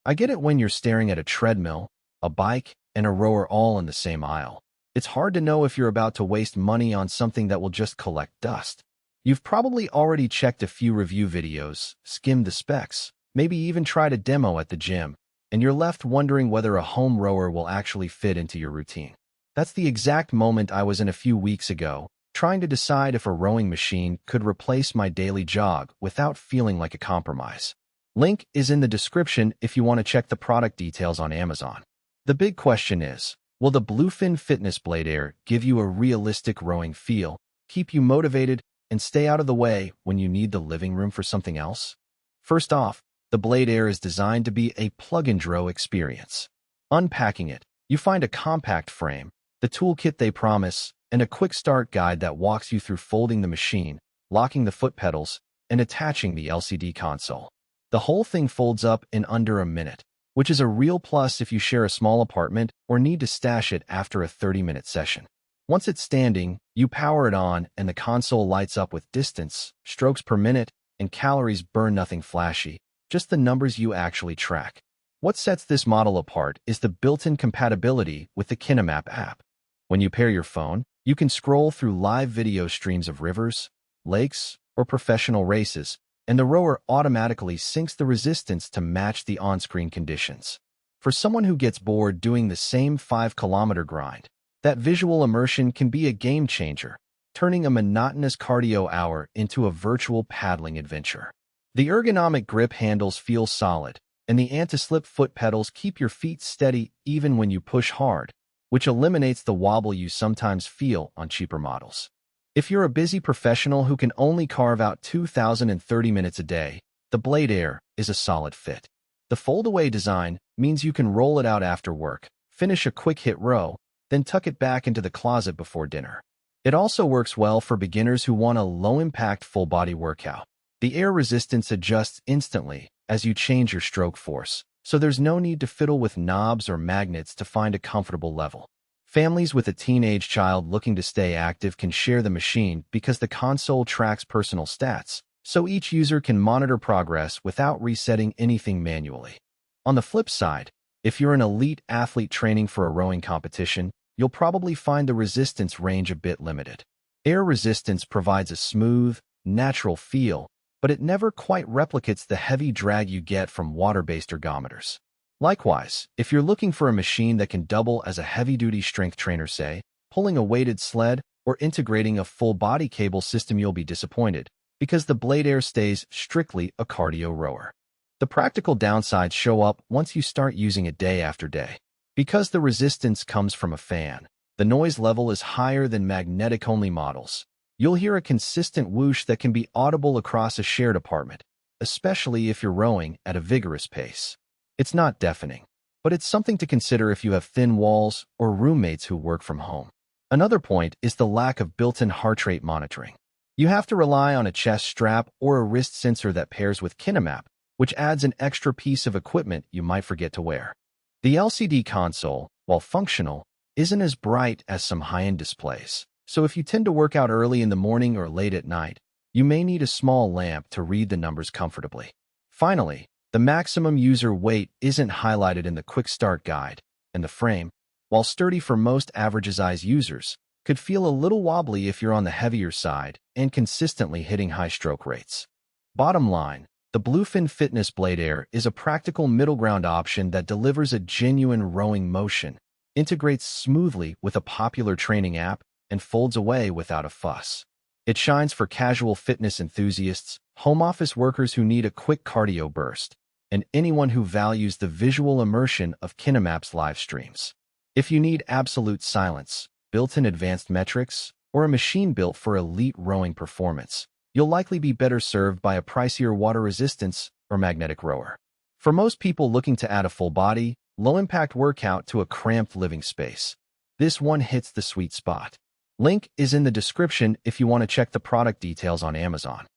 I get it when you're staring at a treadmill, a bike, and a rower all in the same aisle. It's hard to know if you're about to waste money on something that will just collect dust. You've probably already checked a few review videos, skimmed the specs, maybe even tried a demo at the gym, and you're left wondering whether a home rower will actually fit into your routine. That's the exact moment I was in a few weeks ago, trying to decide if a rowing machine could replace my daily jog without feeling like a compromise. Link is in the description if you want to check the product details on Amazon. The big question is, will the Bluefin Fitness Blade Air give you a realistic rowing feel, keep you motivated, and stay out of the way when you need the living room for something else? First off, the Blade Air is designed to be a plug-and-row experience. Unpacking it, you find a compact frame, the toolkit they promise, and a quick start guide that walks you through folding the machine, locking the foot pedals, and attaching the LCD console. The whole thing folds up in under a minute, which is a real plus if you share a small apartment or need to stash it after a 30-minute session. Once it's standing, you power it on and the console lights up with distance, strokes per minute, and calories burned. Nothing flashy, just the numbers you actually track. What sets this model apart is the built-in compatibility with the Kinomap app. When you pair your phone, you can scroll through live video streams of rivers, lakes, or professional races, and the rower automatically syncs the resistance to match the on-screen conditions. For someone who gets bored doing the same 5-kilometer grind, that visual immersion can be a game changer, turning a monotonous cardio hour into a virtual paddling adventure. The ergonomic grip handles feel solid, and the anti-slip foot pedals keep your feet steady even when you push hard, which eliminates the wobble you sometimes feel on cheaper models. If you're a busy professional who can only carve out 2,030 minutes a day, the Blade Air is a solid fit. The fold-away design means you can roll it out after work, finish a quick-hit row, then tuck it back into the closet before dinner. It also works well for beginners who want a low-impact full-body workout. The air resistance adjusts instantly as you change your stroke force, so there's no need to fiddle with knobs or magnets to find a comfortable level. Families with a teenage child looking to stay active can share the machine because the console tracks personal stats, so each user can monitor progress without resetting anything manually. On the flip side, if you're an elite athlete training for a rowing competition, you'll probably find the resistance range a bit limited. Air resistance provides a smooth, natural feel, but it never quite replicates the heavy drag you get from water-based ergometers. Likewise, if you're looking for a machine that can double as a heavy-duty strength trainer, say, pulling a weighted sled or integrating a full-body cable system, you'll be disappointed, because the Blade Air stays strictly a cardio rower. The practical downsides show up once you start using it day after day. Because the resistance comes from a fan, the noise level is higher than magnetic-only models. You'll hear a consistent whoosh that can be audible across a shared apartment, especially if you're rowing at a vigorous pace. It's not deafening, but it's something to consider if you have thin walls or roommates who work from home. Another point is the lack of built-in heart rate monitoring. You have to rely on a chest strap or a wrist sensor that pairs with Kinomap, which adds an extra piece of equipment you might forget to wear. The LCD console, while functional, isn't as bright as some high-end displays, so if you tend to work out early in the morning or late at night, you may need a small lamp to read the numbers comfortably. Finally, the maximum user weight isn't highlighted in the quick start guide, and the frame, while sturdy for most average-size users, could feel a little wobbly if you're on the heavier side and consistently hitting high stroke rates. Bottom line, the Bluefin Fitness Blade Air is a practical middle ground option that delivers a genuine rowing motion, integrates smoothly with a popular training app, and folds away without a fuss. It shines for casual fitness enthusiasts, home office workers who need a quick cardio burst, and anyone who values the visual immersion of Kinomap's live streams. If you need absolute silence, built-in advanced metrics, or a machine built for elite rowing performance, you'll likely be better served by a pricier water resistance or magnetic rower. For most people looking to add a full-body, low-impact workout to a cramped living space, this one hits the sweet spot. Link is in the description if you want to check the product details on Amazon.